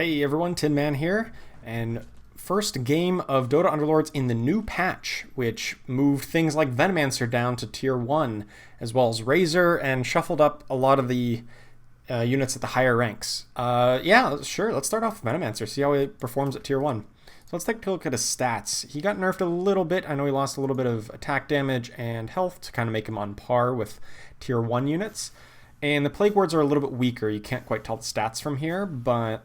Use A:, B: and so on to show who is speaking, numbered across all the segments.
A: Hey everyone, Tin Man here, and first game of Dota Underlords in the new patch, which moved things like Venomancer down to tier 1, as well as Razor, and shuffled up a lot of the units at the higher ranks. Yeah, sure, let's start off with Venomancer, see how he performs at tier 1. So let's take a look at his stats. He got nerfed a little bit. I know he lost a little bit of attack damage and health to kind of make him on par with tier 1 units. And the Plague Wards are a little bit weaker. You can't quite tell the stats from here, but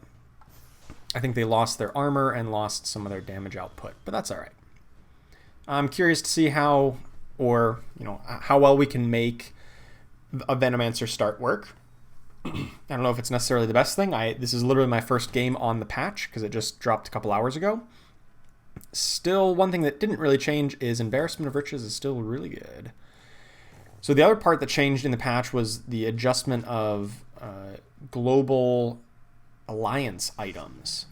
A: I think they lost their armor and lost some of their damage output, but that's all right. I'm curious to see how, or how well we can make a Venomancer start work. I don't know if it's necessarily the best thing. This is literally my first game on the patch because it just dropped a couple hours ago. Still, one thing that didn't really change is Embarrassment of Riches is still really good. So the other part that changed in the patch was the adjustment of global alliance items,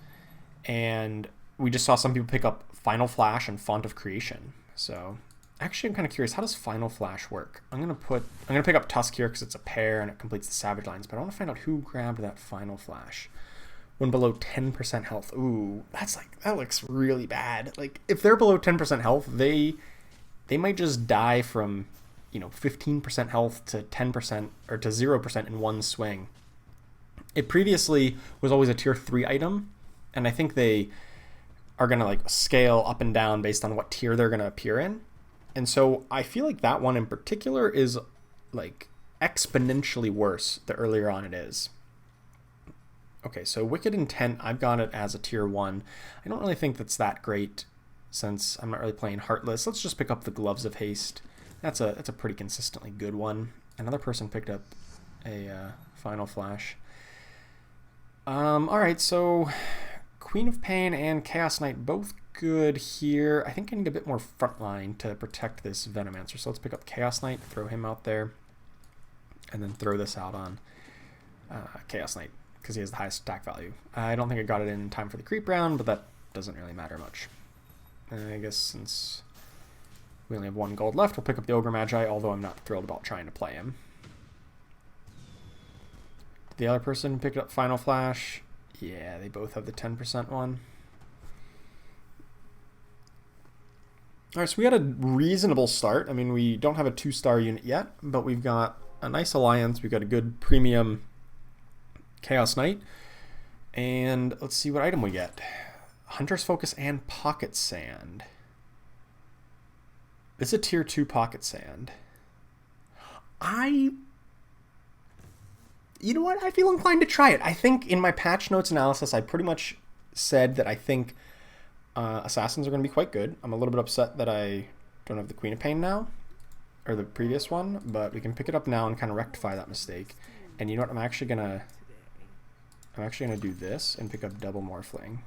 A: and we just saw some people pick up Final Flash and Font of Creation. So actually I'm kind of curious, how does Final Flash work? I'm gonna pick up Tusk here because it's a pair and it completes the Savage Lines, but I want to find out who grabbed that Final Flash. When below 10% health. Ooh, that looks really bad. Like, if they're below 10% health, they might just die from 15% health to 10% or to 0% in one swing. It previously was always a tier 3 item, and I think they are going to scale up and down based on what tier they're going to appear in. And so I feel like that one in particular is exponentially worse the earlier on it is. Okay, so Wicked Intent, I've got it as a tier 1. I don't really think that's that great since I'm not really playing Heartless. Let's just pick up the Gloves of Haste. That's a pretty consistently good one. Another person picked up a Final Flash. Alright, so Queen of Pain and Chaos Knight both good here. I think I need a bit more frontline to protect this Venomancer. So let's pick up Chaos Knight, throw him out there, and then throw this out on Chaos Knight because he has the highest attack value. I don't think I got it in time for the creep round, but that doesn't really matter much. I guess since we only have 1 gold left, we'll pick up the Ogre Magi, although I'm not thrilled about trying to play him. The other person picked up Final Flash. Yeah, they both have the 10% one. Alright, so we had a reasonable start. I mean, we don't have a 2-star unit yet, but we've got a nice alliance. We've got a good premium Chaos Knight. And let's see what item we get. Hunter's Focus and Pocket Sand. This is a tier 2 Pocket Sand. You know what? I feel inclined to try it. I think in my patch notes analysis, I pretty much said that I think Assassins are going to be quite good. I'm a little bit upset that I don't have the Queen of Pain now, or the previous one, but we can pick it up now and kind of rectify that mistake. And you know what? I'm actually gonna do this and pick up Double Morphling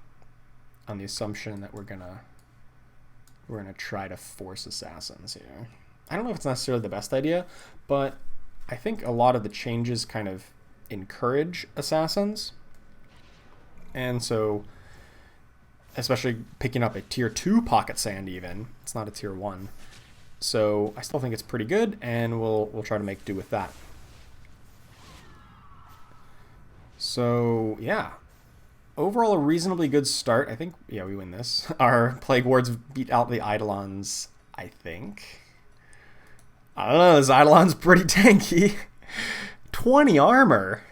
A: on the assumption that we're gonna try to force Assassins here. I don't know if it's necessarily the best idea, but I think a lot of the changes kind of encourage Assassins. And so, especially picking up a tier 2 Pocket Sand even, it's not a tier 1. So I still think it's pretty good, and we'll try to make do with that. So yeah, overall a reasonably good start. I think, yeah, we win this. Our Plague Wards beat out the Eidolons, I think. I don't know, this Eidolon's pretty tanky. 20 armor?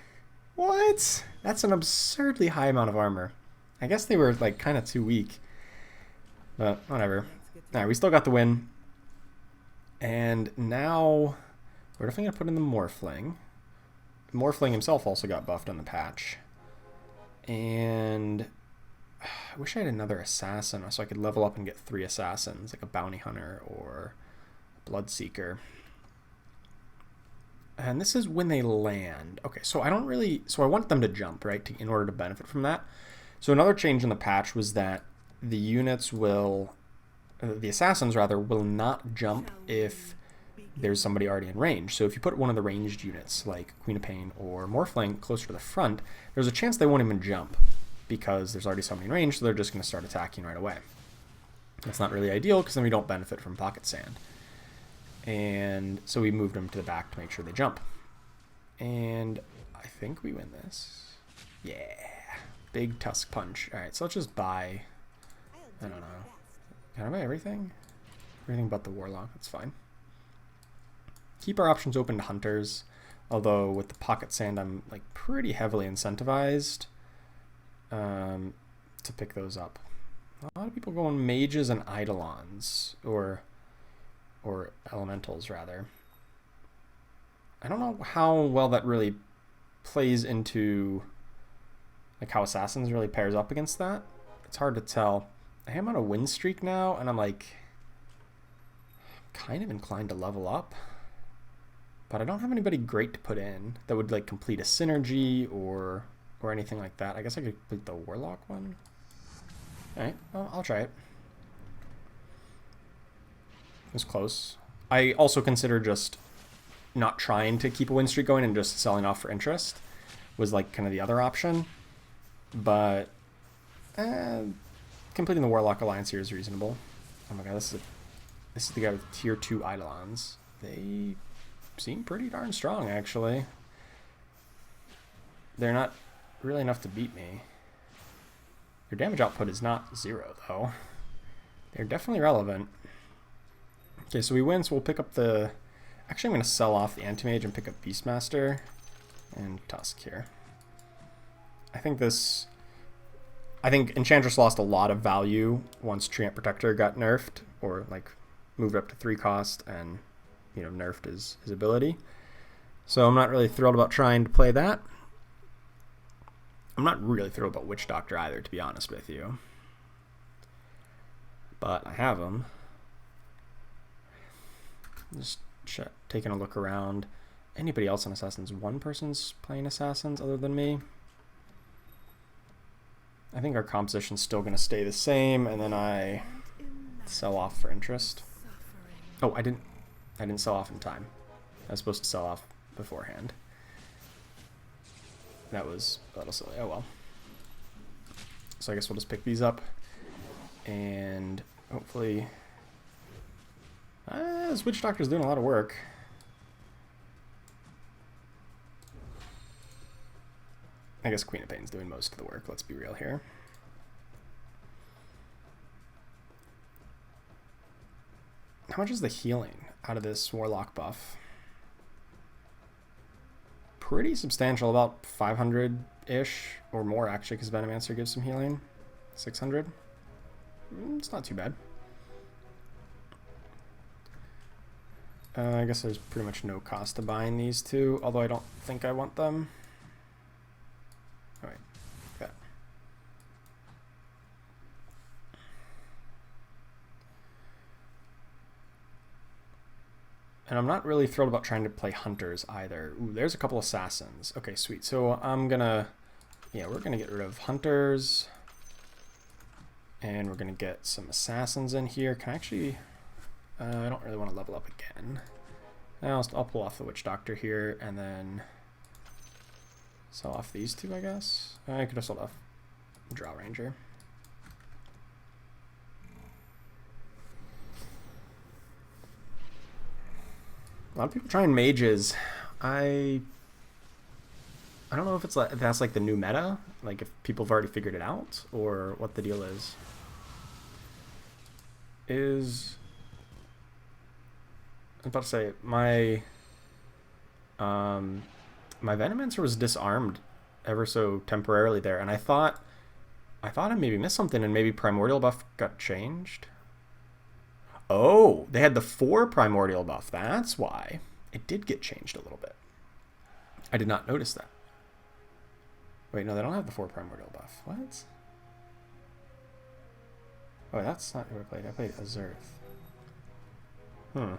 A: What? That's an absurdly high amount of armor. I guess they were kind of too weak. But whatever. Alright, we still got the win. And now we're definitely going to put in the Morphling. Morphling himself also got buffed on the patch. And I wish I had another Assassin so I could level up and get 3 Assassins, like a Bounty Hunter or Bloodseeker. And this is when they land. Okay, so I want them to jump, right, in order to benefit from that. So another change in the patch was that the units the Assassins rather, will not jump if there's somebody already in range. So if you put one of the ranged units, like Queen of Pain or Morphling, closer to the front, there's a chance they won't even jump because there's already somebody in range, so they're just going to start attacking right away. That's not really ideal because then we don't benefit from Pocket Sand. And so we moved them to the back to make sure they jump. And I think we win this. Yeah. Big Tusk Punch. Alright, so let's just buy... I don't know. Can I buy everything? Everything but the Warlock. That's fine. Keep our options open to Hunters. Although with the Pocket Sand, I'm like pretty heavily incentivized to pick those up. A lot of people go on Mages and Eidolons. Or Elementals, rather. I don't know how well that really plays into... like how Assassins really pairs up against that. It's hard to tell. I am on a win streak now, and I'm like kind of inclined to level up. But I don't have anybody great to put in that would like complete a synergy or anything like that. I guess I could complete the Warlock one. Alright, well, I'll try it. It was close. I also consider just not trying to keep a win streak going and just selling off for interest was like kind of the other option. But completing the Warlock Alliance here is reasonable. Oh my god, this is the guy with tier 2 Eidolons. They seem pretty darn strong, actually. They're not really enough to beat me. Their damage output is not 0, though. They're definitely relevant. Okay, so we win, so we'll pick up the... Actually, I'm going to sell off the Anti-Mage and pick up Beastmaster and Tusk here. I think Enchantress lost a lot of value once Treant Protector got nerfed, or like moved up to 3 cost and, you know, nerfed his ability. So I'm not really thrilled about trying to play that. I'm not really thrilled about Witch Doctor either, to be honest with you. But I have him. Just taking a look around. Anybody else on Assassins? One person's playing Assassins other than me. I think our composition's still going to stay the same, and then I sell off for interest. Oh, I didn't sell off in time. I was supposed to sell off beforehand. That was a little silly. Oh well. So I guess we'll just pick these up, and hopefully... this Witch Doctor's doing a lot of work. I guess Queen of Pain's doing most of the work, let's be real here. How much is the healing out of this Warlock buff? Pretty substantial, about 500-ish, or more actually, because Venomancer gives some healing. 600. It's not too bad. I guess there's pretty much no cost to buying these two, although I don't think I want them. Alright, okay. And I'm not really thrilled about trying to play Hunters either. Ooh, there's a couple Assassins. Okay, sweet. So I'm gonna... Yeah, we're gonna get rid of Hunters. And we're gonna get some Assassins in here. Can I actually... I don't really want to level up again. I'll pull off the Witch Doctor here, and then sell off these two, I guess. I could have sold off Drow Ranger. A lot of people trying mages. I don't know if it's like, if that's like the new meta, like if people have already figured it out, or what the deal is. I was about to say, my Venomancer was disarmed ever so temporarily there, and I thought I maybe missed something, and maybe Primordial buff got changed. Oh, they had the 4 Primordial buff. That's why it did get changed a little bit. I did not notice that. Wait, no, they don't have the 4 Primordial buff. What? Oh, that's not who I played. I played Azurth. I'm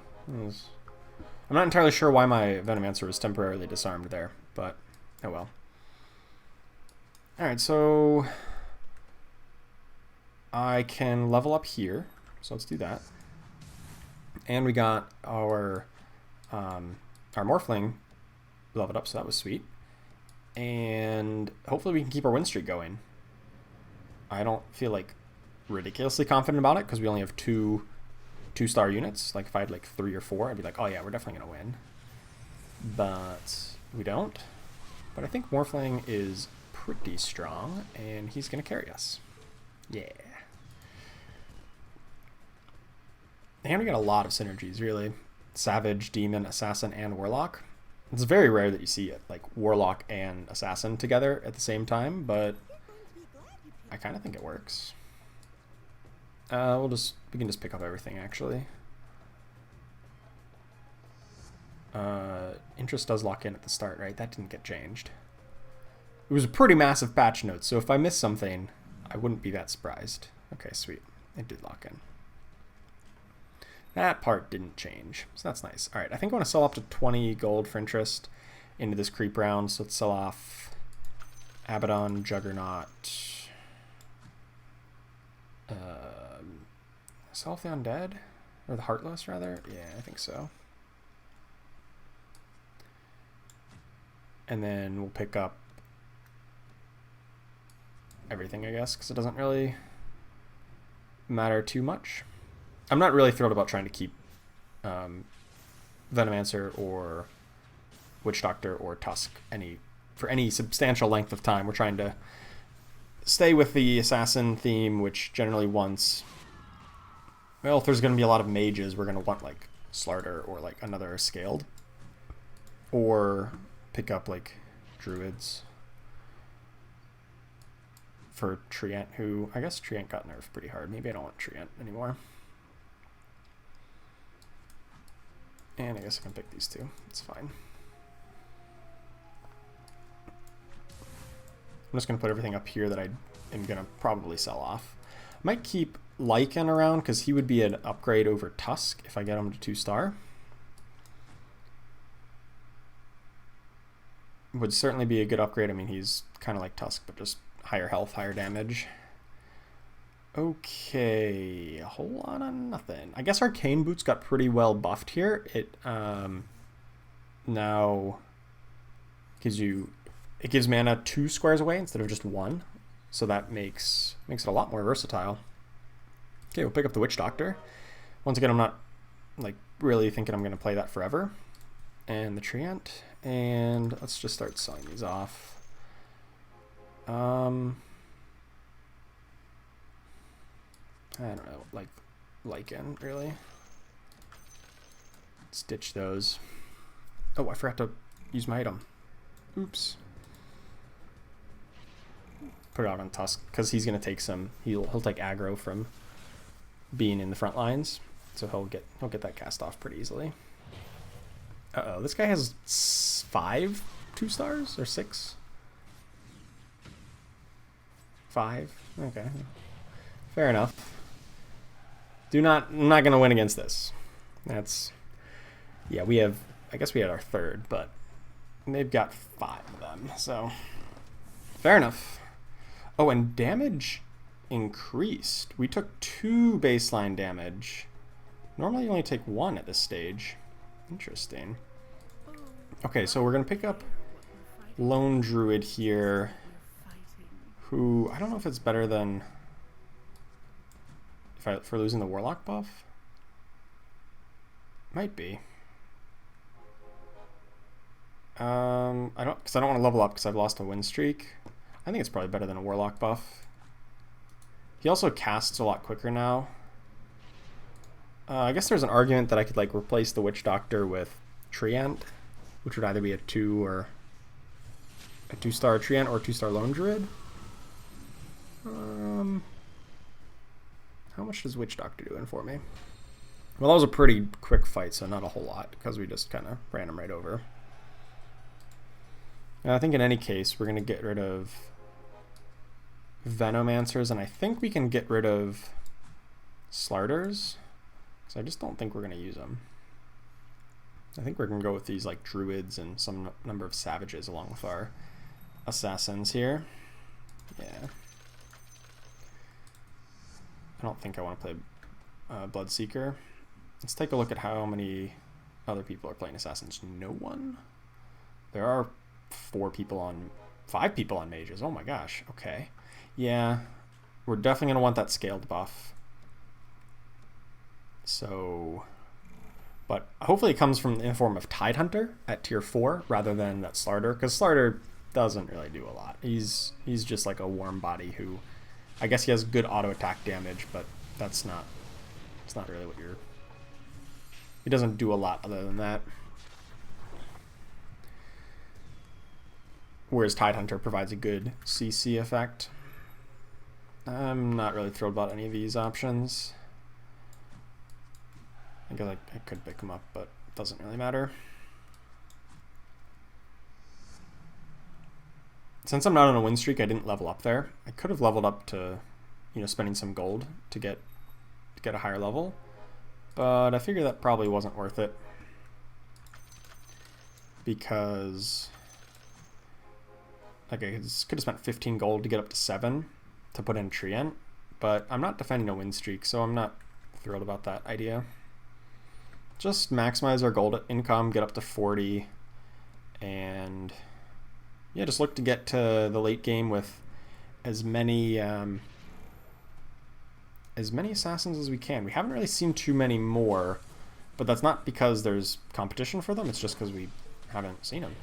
A: not entirely sure why my Venomancer was temporarily disarmed there, but oh well. Alright, so I can level up here, so let's do that. And we got our Morphling leveled up, so that was sweet. And hopefully we can keep our win streak going. I don't feel like ridiculously confident about it because we only have two-star units. Like if I had like 3 or 4, I'd be like, oh yeah, we're definitely gonna win. But we don't. But I think Morphling is pretty strong, and he's going to carry us. Yeah. And we got a lot of synergies, really. Savage, Demon, Assassin, and Warlock. It's very rare that you see it, like Warlock and Assassin together at the same time, but I kind of think it works. We can just pick up everything, actually. Interest does lock in at the start, right? That didn't get changed. It was a pretty massive patch note, so if I miss something, I wouldn't be that surprised. Okay, sweet. It did lock in. That part didn't change, so that's nice. All right, I think I want to sell up to 20 gold for interest into this creep round, so let's sell off Abaddon, Juggernaut. Sell off the Undead? Or the Heartless, rather? Yeah, I think so. And then we'll pick up everything, I guess, because it doesn't really matter too much. I'm not really thrilled about trying to keep Venomancer or Witch Doctor or Tusk for any substantial length of time. We're trying to stay with the Assassin theme, which generally wants... Well, if there's going to be a lot of mages, we're going to want, like, Slarter or, like, another Scaled. Or pick up, like, Druids for Treant, who... I guess Treant got nerfed pretty hard. Maybe I don't want Treant anymore. And I guess I can pick these two. It's fine. I'm just going to put everything up here that I am going to probably sell off. I might keep Lycan around because he would be an upgrade over Tusk if I get him to 2-star. Would certainly be a good upgrade. I mean, he's kind of like Tusk, but just higher health, higher damage. Okay, a whole lot of nothing. I guess Arcane Boots got pretty well buffed here. It now gives mana 2 squares away instead of just 1, so that makes it a lot more versatile. Okay, we'll pick up the Witch Doctor. Once again, I'm not like really thinking I'm going to play that forever. And the Treant, and let's just start selling these off. I don't know, like Lycan, really. Let's ditch those. Oh, I forgot to use my item. Oops. Put it out on Tusk, because he's going to take some, he'll take aggro from being in the front lines, so he'll get that cast off pretty easily. Uh-oh, this guy has 5 2-stars, or 6? 5? Okay. Fair enough. I'm not going to win against this. That's, yeah, I guess we had our 3rd, but they've got 5 of them, so fair enough. Oh, and damage increased. We took 2 baseline damage. Normally you only take 1 at this stage. Interesting. Okay, so we're going to pick up Lone Druid here, who, I don't know if it's better than... for losing the Warlock buff? Might be. Because I don't want to level up because I've lost a win streak. I think it's probably better than a Warlock buff. He also casts a lot quicker now. I guess there's an argument that I could like replace the Witch Doctor with Treant, which would either be a 2 or a 2-star Treant or a 2-star Lone Druid. How much does Witch Doctor do in for me? Well, that was a pretty quick fight, so not a whole lot, because we just kind of ran him right over. And I think in any case, we're going to get rid of Venomancers, and I think we can get rid of Slarters, because I just don't think we're going to use them. I think we're going to go with these like Druids and some number of Savages along with our Assassins here. Yeah. I don't think I want to play Bloodseeker. Let's take a look at how many other people are playing Assassins. No one? There are 5 people on Mages. Oh my gosh. Okay. Yeah. We're definitely going to want that scaled buff. So... But hopefully it comes in the form of Tidehunter at tier 4 rather than that Slarter. Because Slarter, doesn't really do a lot. He's just like a warm body who, I guess he has good auto attack damage, but it's not really what you're. He doesn't do a lot other than that. Whereas Tidehunter provides a good CC effect. I'm not really thrilled about any of these options. I guess I could pick him up, but it doesn't really matter. Since I'm not on a win streak, I didn't level up there. I could have leveled up to, spending some gold to get a higher level, but I figured that probably wasn't worth it because I could have spent 15 gold to get up to 7 to put in Treant, but I'm not defending a win streak, so I'm not thrilled about that idea. Just maximize our gold income, get up to 40, and yeah, just look to get to the late game with as many assassins as we can. We haven't really seen too many more, but that's not because there's competition for them, it's just because we haven't seen them.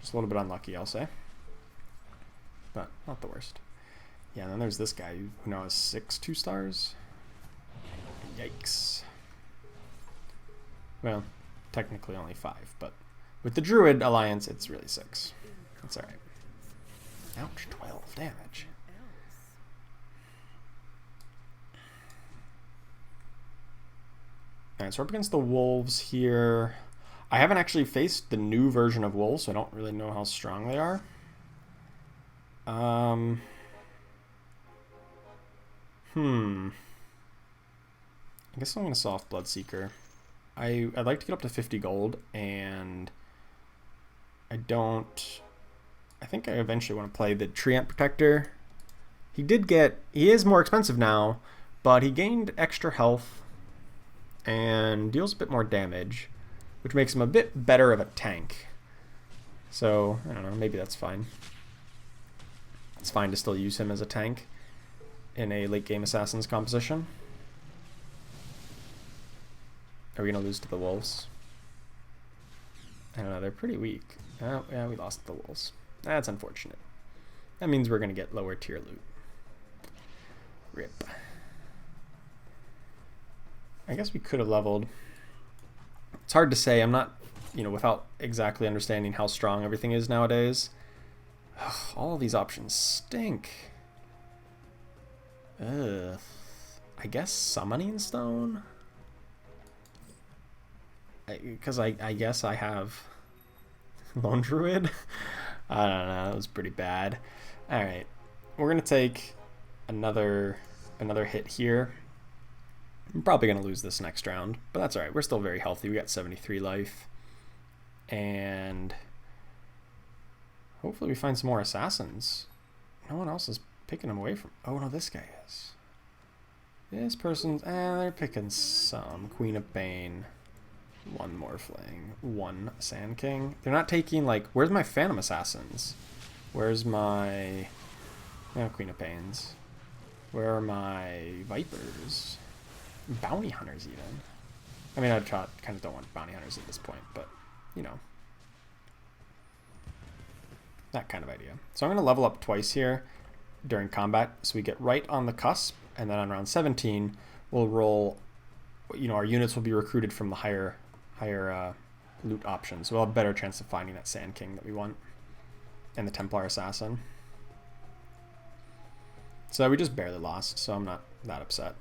A: Just a little bit unlucky, I'll say. But not the worst. Yeah, and then there's this guy who now has 6 2-stars. Yikes. Well, technically only 5, but with the Druid Alliance, it's really 6. That's alright. Ouch, 12 damage. Alright, so we're up against the Wolves here. I haven't actually faced the new version of Wolves, so I don't really know how strong they are. I guess I'm going to soft Bloodseeker. I'd like to get up to 50 gold, and I think I eventually want to play the Treant Protector. He is more expensive now, but he gained extra health and deals a bit more damage, which makes him a bit better of a tank. So, I don't know, maybe that's fine. It's fine to still use him as a tank in a late game Assassin's composition. Are we going to lose to the Wolves? I don't know, they're pretty weak. Oh, yeah, we lost to the Wolves. That's unfortunate. That means we're going to get lower tier loot. Rip. I guess we could have leveled. It's hard to say. I'm not, without exactly understanding how strong everything is nowadays. All of these options stink. Ugh. I guess Summoning Stone? Because I guess I have Lone Druid. I don't know, that was pretty bad. Alright, we're going to take another hit here. I'm probably going to lose this next round, but that's alright. We're still very healthy. We got 73 life. And hopefully we find some more assassins. No one else is picking them away from... Oh, no, this guy is. This person's... they're picking some. Queen of Bane. 1 Morphling. 1 Sand King. They're not taking, where's my Phantom Assassins? Where's my... Queen of Pains. Where are my Vipers? Bounty Hunters, even. I mean, I kind of don't want Bounty Hunters at this point, but, that kind of idea. So I'm going to level up twice here during combat, so we get right on the cusp, and then on round 17, we'll roll, our units will be recruited from the higher loot options, so we'll have a better chance of finding that Sand King that we want, and the Templar Assassin. So we just barely lost, so I'm not that upset.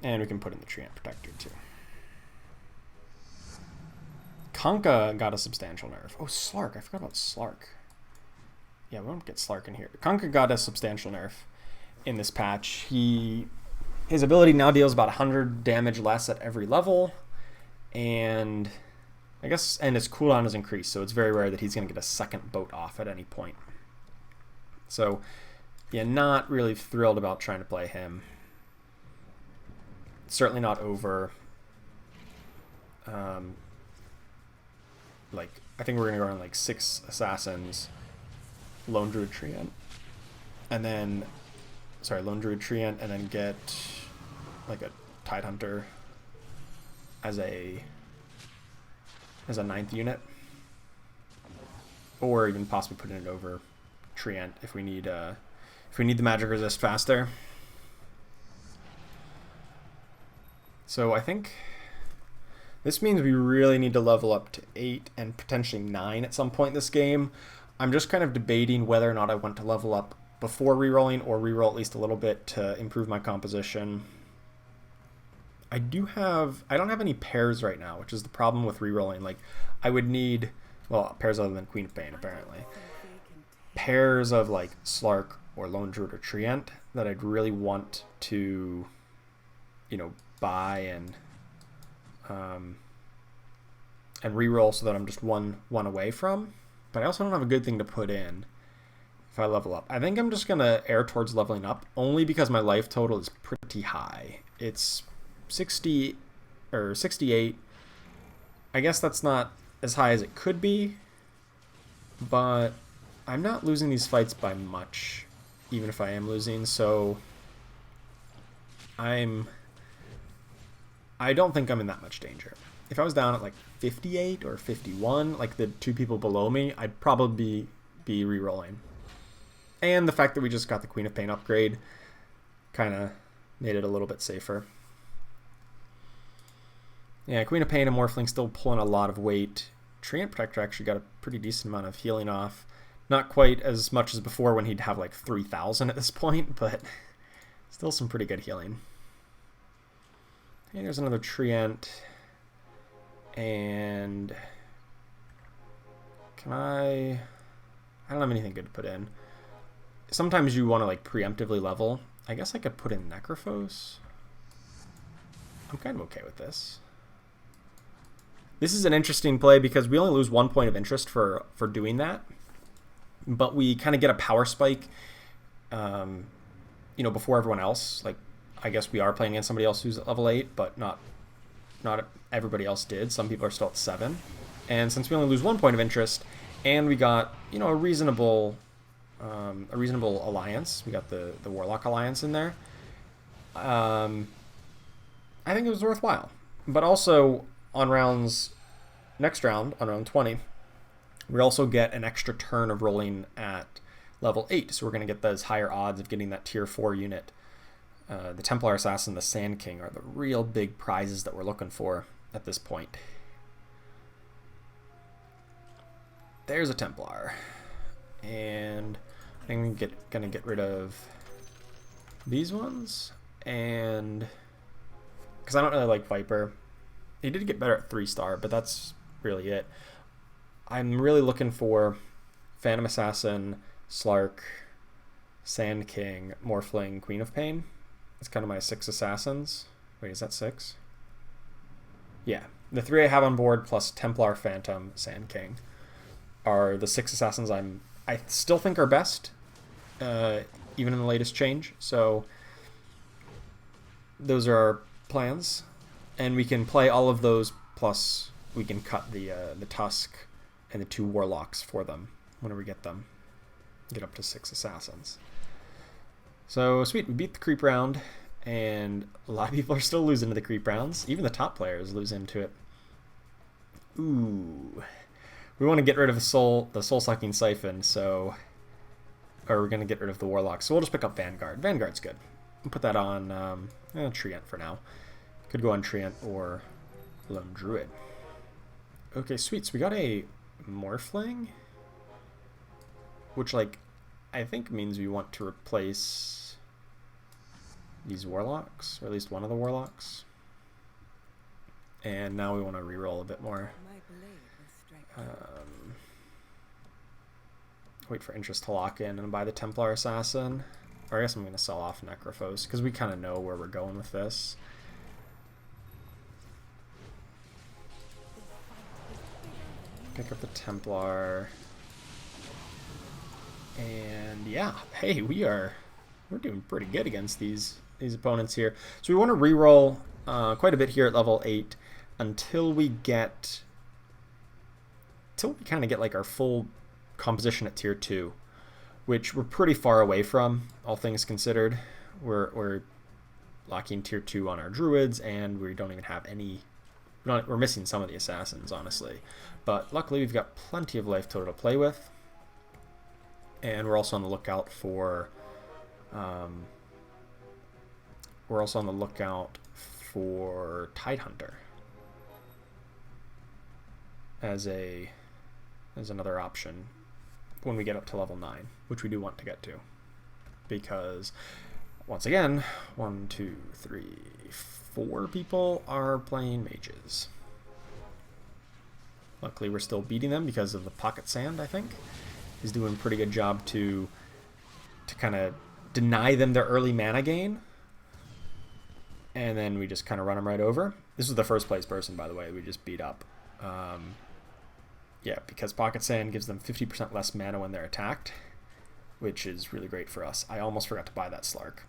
A: And we can put in the Treant Protector too. Kunkka got a substantial nerf. Oh, Slark. I forgot about Slark. Yeah, we won't get Slark in here. Kunkka got a substantial nerf in this patch. His ability now deals about 100 damage less at every level. And his cooldown is increased, so it's very rare that he's going to get a second boat off at any point. So, yeah, not really thrilled about trying to play him. Certainly not over... I think we're going to go around 6 assassins, Lone Druid Treant, and then, Lone Druid Treant, and then get a Tidehunter as a 9th unit. or even possibly putting it over Treant if we need the magic resist faster. So I think this means we really need to level up to 8 and potentially 9 at some point in this game. I'm just kind of debating whether or not I want to level up before rerolling or reroll at least a little bit to improve my composition. I don't have any pairs right now, which is the problem with rerolling. Like, I would need, well, pairs other than Queen of Pain, apparently. Pairs of, like, Slark or Lone Druid or Treant that I'd really want to, you know, buy and reroll so that I'm just one away from. But I also don't have a good thing to put in if I level up. I think I'm just going to err towards leveling up, only because my life total is pretty high. It's 60 or 68. I guess that's not as high as it could be, but I'm not losing these fights by much, even if I am losing, so I don't think I'm in that much danger. If I was down at like 58 or 51, like the two people below me, I'd probably be re-rolling. And the fact that we just got the Queen of Pain upgrade kind of made it a little bit safer. Yeah, Queen of Pain and Morphling still pulling a lot of weight. Treant Protector actually got a pretty decent amount of healing off. Not quite as much as before when he'd have like 3,000 at this point, but still some pretty good healing. Okay, there's another Treant. And I don't have anything good to put in. Sometimes you want to like preemptively level. I guess I could put in Necrophos. I'm kind of okay with this. This is an interesting play because we only lose 1 point of interest for doing that. But we kind of get a power spike, you know, before everyone else. Like, I guess we are playing against somebody else who's at level 8, but not everybody else did. Some people are still at 7. And since we only lose 1 point of interest, and we got, you know, a reasonable alliance, we got the Warlock alliance in there, I think it was worthwhile. But also, next round, on round 20, we also get an extra turn of rolling at level 8, so we're going to get those higher odds of getting that tier 4 unit. The Templar Assassin, the Sand King are the real big prizes that we're looking for at this point. There's a Templar. And I'm going to get rid of these ones. And because I don't really like Viper. He did get better at 3-star, but that's really it. I'm really looking for Phantom Assassin, Slark, Sand King, Morphling, Queen of Pain. It's kind of my 6 assassins. Wait, is that 6? Yeah. The 3 I have on board plus Templar, Phantom, Sand King are the 6 assassins I still think are best, even in the latest change. So those are our plans. And we can play all of those, plus we can cut the Tusk and the 2 Warlocks for them whenever we get them. Get up to 6 assassins. So, sweet, we beat the creep round, and a lot of people are still losing to the creep rounds. Even the top players lose into it. Ooh. We want to get rid of the soul-sucking Siphon, or we're going to get rid of the Warlock. So we'll just pick up Vanguard. Vanguard's good. We'll put that on Treant for now. Could go on Treant or Lone Druid. Okay, sweet. So we got a Morphling, which, like, I think means we want to replace these Warlocks, or at least one of the Warlocks. And now we want to reroll a bit more. Wait for interest to lock in and buy the Templar Assassin. Or I guess I'm going to sell off Necrophos, because we kind of know where we're going with this. Pick up the Templar. And yeah, hey, we're doing pretty good against these opponents here. So we want to reroll quite a bit here at level 8 until we kind of get like our full composition at tier 2, which we're pretty far away from, all things considered. We're locking tier 2 on our druids, and we don't even have any we're missing some of the assassins, honestly. But luckily, we've got plenty of life total to play with. And we're also on the lookout for... Tidehunter as another option when we get up to level 9, which we do want to get to. Because, once again, 1, 2, 3, 4 people are playing mages. Luckily, we're still beating them because of the pocket sand, I think. He's doing a pretty good job to kind of deny them their early mana gain. And then we just kind of run them right over. This was the first place person, by the way, we just beat up. Yeah, because pocket sand gives them 50% less mana when they're attacked, which is really great for us. I almost forgot to buy that Slark.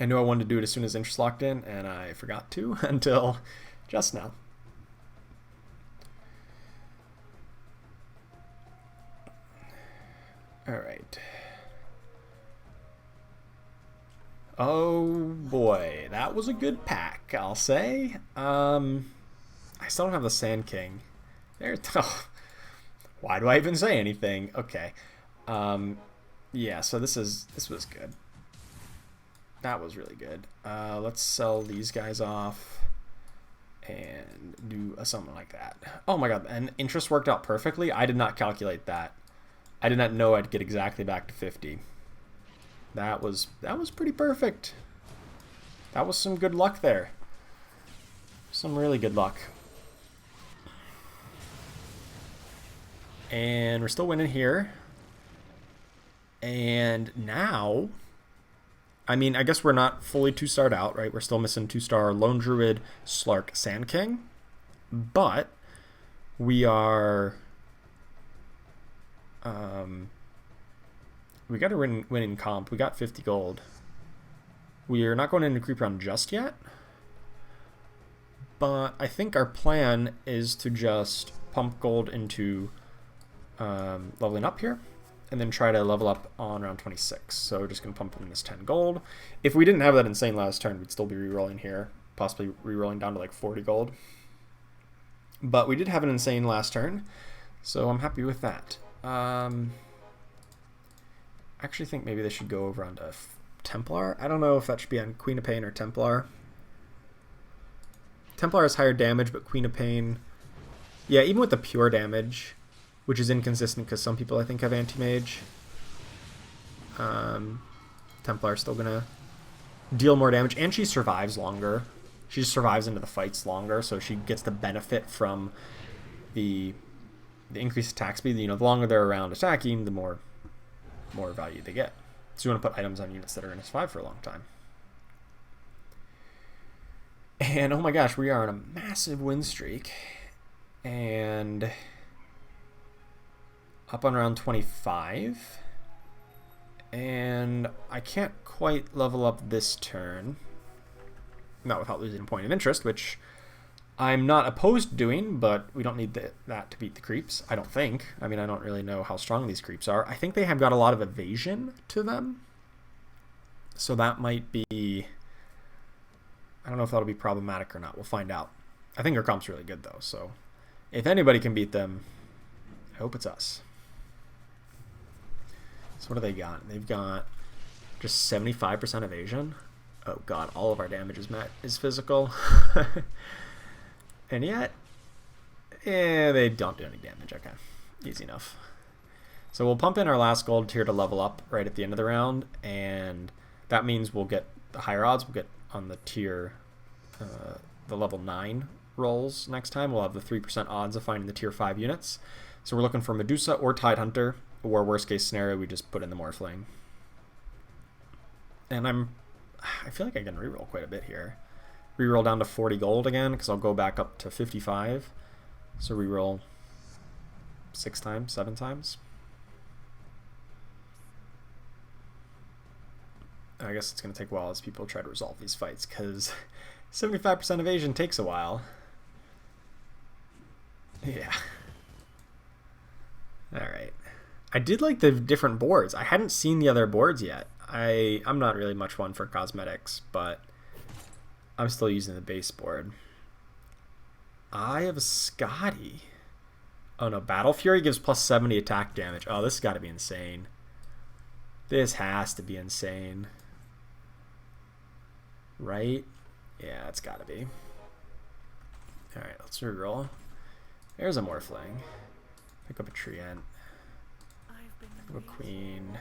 A: I knew I wanted to do it as soon as interest locked in, and I forgot to until just now. All right. Oh boy, that was a good pack, I'll say. I still don't have the Sand King. Oh, why do I even say anything? Okay. Yeah, so this was good. That was really good. Let's sell these guys off and do something like that. Oh my god, and interest worked out perfectly. I did not calculate that. I did not know I'd get exactly back to 50. That was pretty perfect. That was some good luck there. Some really good luck. And we're still winning here. And now, I mean, I guess we're not fully 2-starred out, right? We're still missing 2-star Lone Druid, Slark, Sand King. But we are... we got to win in comp. We got 50 gold. We are not going into creep round just yet. But I think our plan is to just pump gold into leveling up here. And then try to level up on round 26. So we're just going to pump in this 10 gold. If we didn't have that insane last turn, we'd still be rerolling here. Possibly rerolling down to like 40 gold. But we did have an insane last turn. So I'm happy with that. I actually think maybe they should go over onto Templar. I don't know if that should be on Queen of Pain or Templar. Templar has higher damage, but Queen of Pain... Yeah, even with the pure damage, which is inconsistent because some people I think have anti-mage, Templar is still going to deal more damage, and she survives longer. She just survives into the fights longer, so she gets the benefit from the increased attack speed. You know, the longer they're around attacking, the more value they get. So you want to put items on units that are in S5 for a long time. And oh my gosh, we are on a massive win streak. And up on around 25. And I can't quite level up this turn. Not without losing a point of interest, which I'm not opposed to doing, but we don't need that to beat the creeps, I don't think. I mean, I don't really know how strong these creeps are. I think they have got a lot of evasion to them. So that might be... I don't know if that'll be problematic or not. We'll find out. I think our comp's really good, though. So if anybody can beat them, I hope it's us. So what do they got? They've got just 75% evasion. Oh god, all of our damage is physical. And yet, they don't do any damage. Okay, easy enough. So we'll pump in our last gold tier to level up right at the end of the round, and that means we'll get the higher odds. We'll get on the tier, the level 9 rolls next time. We'll have the 3% odds of finding the tier 5 units. So we're looking for Medusa or Tidehunter, or worst case scenario, we just put in the Morphling. And I feel like I can reroll quite a bit here. Reroll down to 40 gold again, because I'll go back up to 55. So reroll 6 times, 7 times. I guess it's going to take a while as people try to resolve these fights, because 75% evasion takes a while. Yeah. Alright. I did like the different boards. I hadn't seen the other boards yet. I'm not really much one for cosmetics, but I'm still using the base board. Eye of Scotty. Oh no, Battle Fury gives plus 70 attack damage. Oh, this has got to be insane. This has to be insane. Right? Yeah, it's got to be. Alright, let's reroll. There's a Morphling. Pick up a Treant. Pick up a Queen.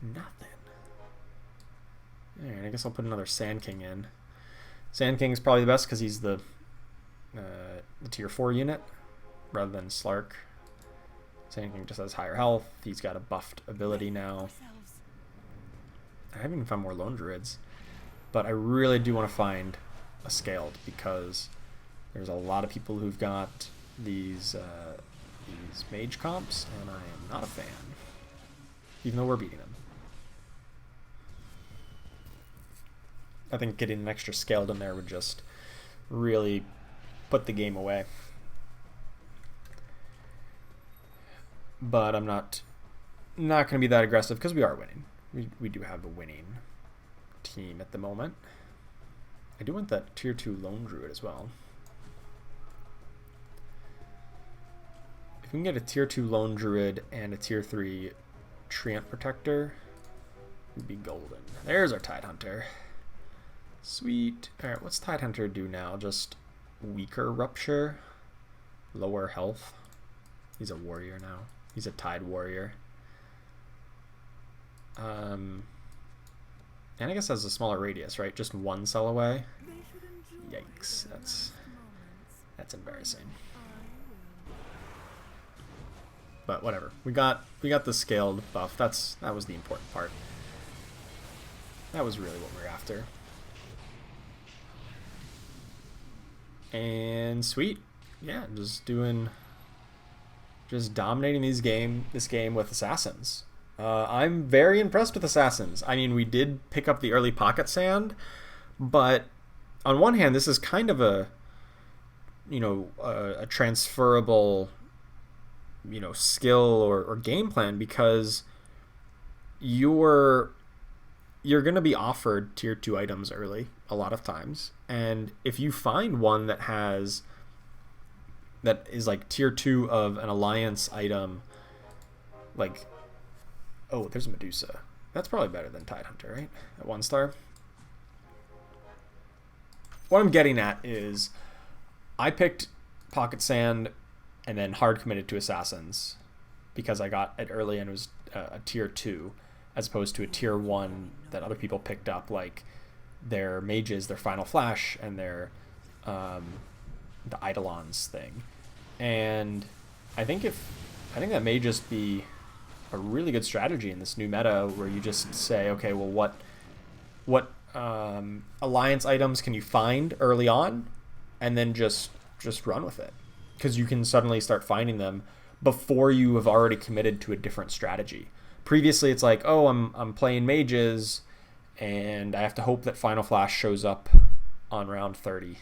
A: Nothing. Alright, I guess I'll put another Sand King in. Sand King is probably the best because he's the tier 4 unit rather than Slark. Sand King just has higher health. He's got a buffed ability now. I haven't even found more Lone Druids. But I really do want to find a Scaled because there's a lot of people who've got these mage comps, and I am not a fan. Even though we're beating them. I think getting an extra Scaled in there would just really put the game away. But I'm not going to be that aggressive because we are winning. We do have a winning team at the moment. I do want that tier 2 Lone Druid as well. If we can get a tier 2 Lone Druid and a tier 3 Treant Protector, we'd be golden. There's our Tidehunter. Sweet. Alright, what's Tidehunter do now? Just weaker Rupture, lower health. He's a warrior now. He's a Tide Warrior. And I guess has a smaller radius, right? Just 1 cell away. Yikes, that's embarrassing. But whatever. We got the Scaled buff. That was the important part. That was really what we were after. And sweet. Yeah, just dominating this game with Assassins. I'm very impressed with Assassins. I mean, we did pick up the early Pocket Sand, but on one hand, this is kind of a transferable, skill or game plan because you're going to be offered tier 2 items early a lot of times, and if you find one that is like tier 2 of an alliance item, like, oh, there's a Medusa. That's probably better than Tidehunter, right? At 1 star. What I'm getting at is I picked Pocket Sand and then hard committed to Assassins because I got it early and it was a tier 2 as opposed to a tier 1 that other people picked up, like their mages, their Final Flash, and their the Eidolons thing. And I think that may just be a really good strategy in this new meta where you just say, okay, well, what alliance items can you find early on, and then just run with it, because you can suddenly start finding them before you have already committed to a different strategy. Previously, it's like, oh, I'm playing mages, and I have to hope that Final Flash shows up on round 30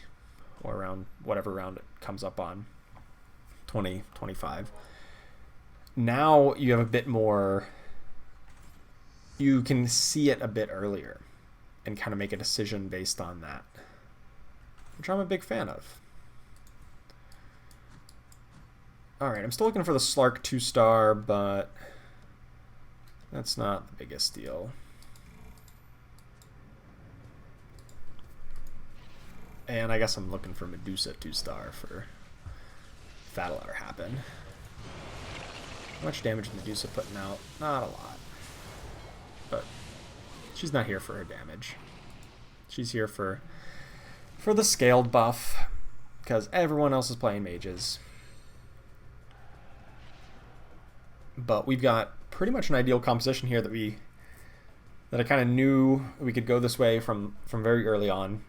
A: or around whatever round it comes up on, 20, 25. Now you have a bit more, you can see it a bit earlier and kind of make a decision based on that, which I'm a big fan of. Alright, I'm still looking for the Slark 2-star, but that's not the biggest deal. And I guess I'm looking for Medusa 2-star for if that'll ever happen. How much damage is Medusa putting out? Not a lot. But she's not here for her damage. She's here for the Scaled buff, because everyone else is playing mages. But we've got pretty much an ideal composition here that I kind of knew we could go this way from very early on.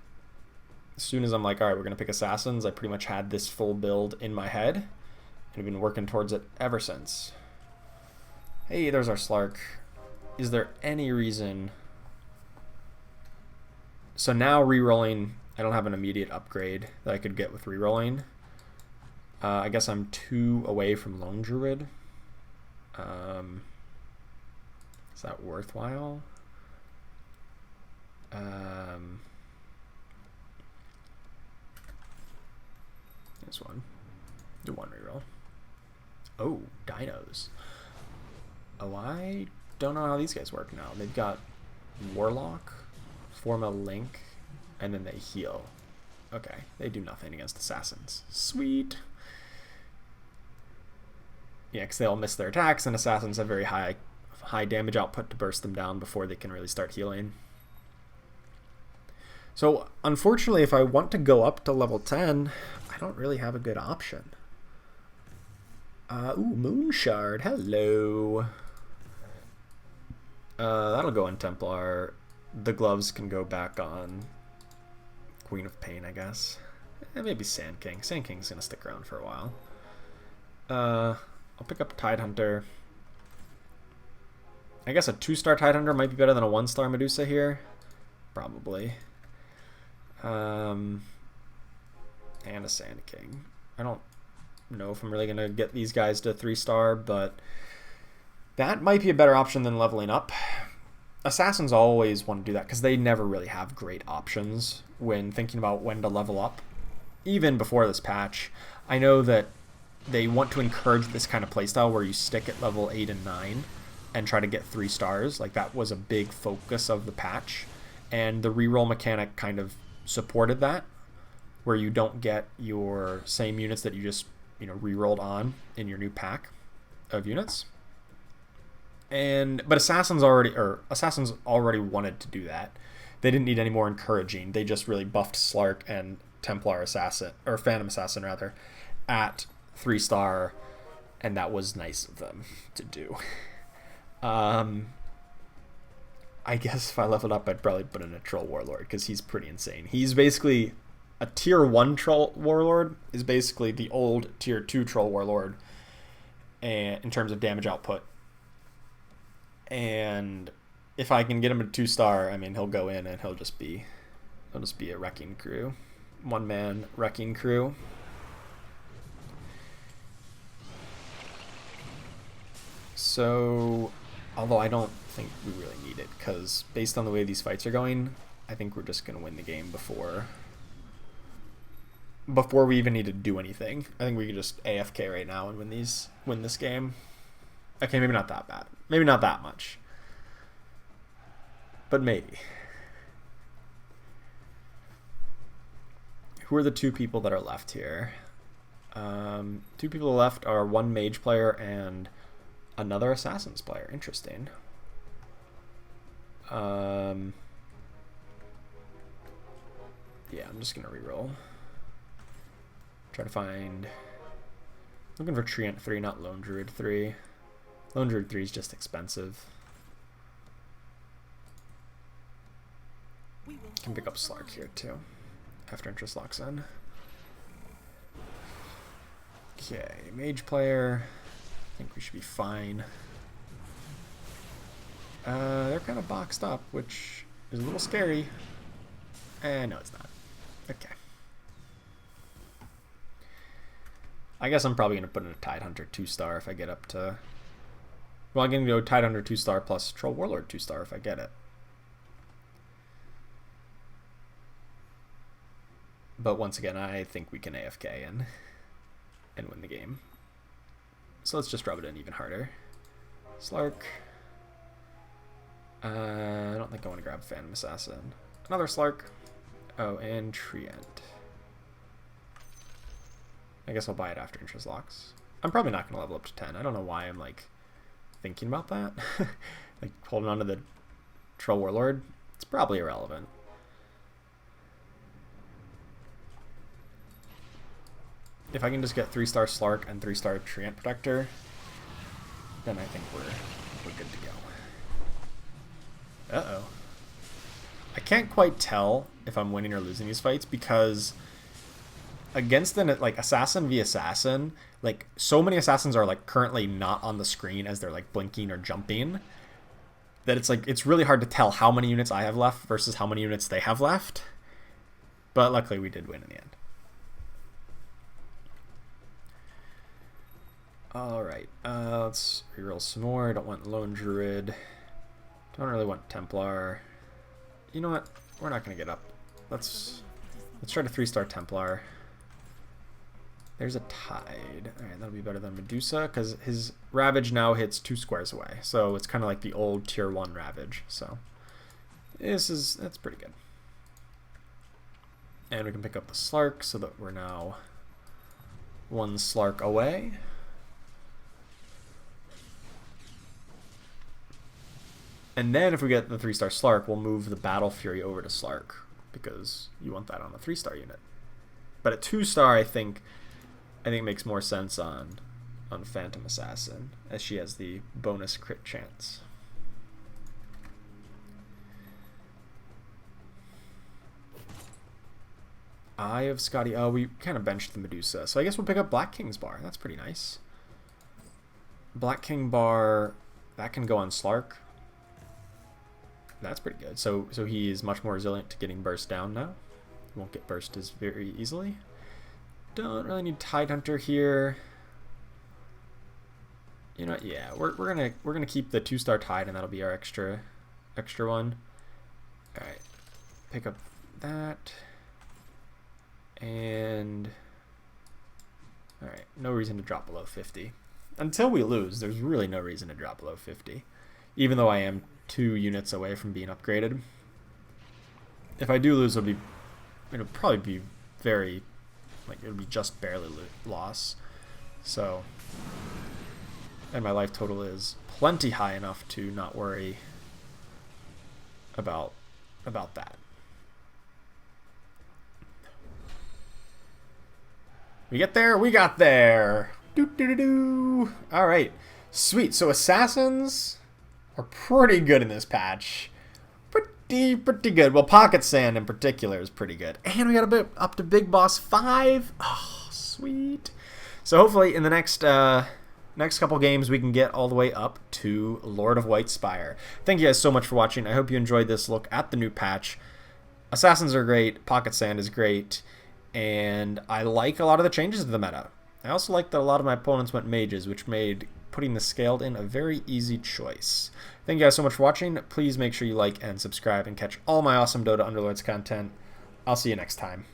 A: As soon as I'm like, all right, we're going to pick Assassins, I pretty much had this full build in my head, and I've been working towards it ever since. Hey, there's our Slark. Is there any reason... So now rerolling, I don't have an immediate upgrade that I could get with rerolling. I guess I'm 2 away from Lone Druid. Is that worthwhile? This one. Do one reroll. Oh, dinos. Oh, I don't know how these guys work now. They've got Warlock, form a link, and then they heal. Okay, they do nothing against assassins. Sweet. Yeah, because they all miss their attacks, and assassins have very high damage output to burst them down before they can really start healing. So, unfortunately, if I want to go up to level 10, I don't really have a good option. Ooh, Moonshard. Hello. That'll go on Templar. The gloves can go back on Queen of Pain, I guess. And maybe Sand King. Sand King's gonna stick around for a while. I'll pick up Tidehunter. I guess a 2-star Tidehunter might be better than a 1-star Medusa here. Probably. And a Sand King. I don't know if I'm really going to get these guys to 3-star, but that might be a better option than leveling up. Assassins always want to do that because they never really have great options when thinking about when to level up. Even before this patch, I know that they want to encourage this kind of playstyle where you stick at level 8 and 9 and try to get 3 stars. Like, that was a big focus of the patch, and the reroll mechanic kind of supported that, where you don't get your same units that you just, you know, rerolled on in your new pack of units. But assassins already wanted to do that. They didn't need any more encouraging. They just really buffed Slark and Templar Assassin, or Phantom Assassin rather, at 3-star, and that was nice of them to do. I guess if I leveled up, I'd probably put in a Troll Warlord, because he's pretty insane. He's basically a tier 1 Troll Warlord, is basically the old tier 2 Troll Warlord in terms of damage output. And if I can get him a 2-star, I mean, he'll go in and he'll just be a wrecking crew. 1-man wrecking crew. So, although I don't think we really need it, because based on the way these fights are going, I think we're just going to win the game before we even need to do anything. I think we could just AFK right now and win this game. Okay, maybe not that bad. Maybe not that much. But maybe. Who are the 2 people that are left here? 2 people left are 1 mage player and another assassins player. Interesting. Yeah, I'm just gonna reroll. Try to find. Looking for Treant 3, not Lone Druid 3. Lone Druid 3 is just expensive. Can pick up Slark here too, after interest locks in. Okay, mage player. I think we should be fine. They're kind of boxed up, which is a little scary. No, it's not. Okay. I guess I'm probably going to put in a Tidehunter 2-star if I get up to... Well, I'm going to go Tidehunter 2-star plus Troll Warlord 2-star if I get it. But once again, I think we can AFK and win the game. So let's just rub it in even harder. Slark. I don't think I want to grab Phantom Assassin. Another Slark. Oh, and Treant. I guess I'll buy it after interest locks. I'm probably not going to level up to 10. I don't know why I'm, like, thinking about that. Like, holding on to the Troll Warlord. It's probably irrelevant. If I can just get 3-star Slark and 3-star Treant Protector, then I think we're good to go. Uh-oh. I can't quite tell if I'm winning or losing these fights, because against an like assassin v assassin, like so many assassins are like currently not on the screen as they're like blinking or jumping, that it's like it's really hard to tell how many units I have left versus how many units they have left. But luckily we did win in the end. Alright, let's reroll some more. I don't want Lone Druid. Don't really want Templar. You know what? We're not going to get up. Let's try to 3-star Templar. There's a Tide. All right, that'll be better than Medusa because his Ravage now hits 2 squares away. So it's kind of like the old tier 1 Ravage. So that's pretty good. And we can pick up the Slark so that we're now 1 Slark away. And then if we get the 3-star Slark, we'll move the Battle Fury over to Slark because you want that on a 3-star unit. But at 2-star, I think it makes more sense on Phantom Assassin, as she has the bonus crit chance. Eye of Scotty. Oh, we kind of benched the Medusa. So I guess we'll pick up Black King's Bar. That's pretty nice. Black King Bar, that can go on Slark. That's pretty good. So he is much more resilient to getting burst down now. He won't get burst as very easily. Don't really need Tidehunter here. You know, yeah, we're gonna keep the 2-star Tide, and that'll be our extra one. All right, pick up that, and all right, no reason to drop below 50 until we lose. There's really no reason to drop below 50, even though I am 2 units away from being upgraded. If I do lose, it'll probably be very. Like, it would be just barely loss. So, and my life total is plenty high enough to not worry about that. We get there? We got there! Doo-doo-doo-doo! Alright, sweet. So Assassins are pretty good in this patch. Pretty good. Well, Pocket Sand in particular is pretty good. And we got a bit up to Big Boss 5. Oh, sweet. So hopefully in the next couple games we can get all the way up to Lord of White Spire. Thank you guys so much for watching. I hope you enjoyed this look at the new patch. Assassins are great. Pocket Sand is great. And I like a lot of the changes to the meta. I also like that a lot of my opponents went mages, which made putting the scaled in a very easy choice. Thank you guys so much for watching. Please make sure you like and subscribe and catch all my awesome Dota Underlords content. I'll see you next time.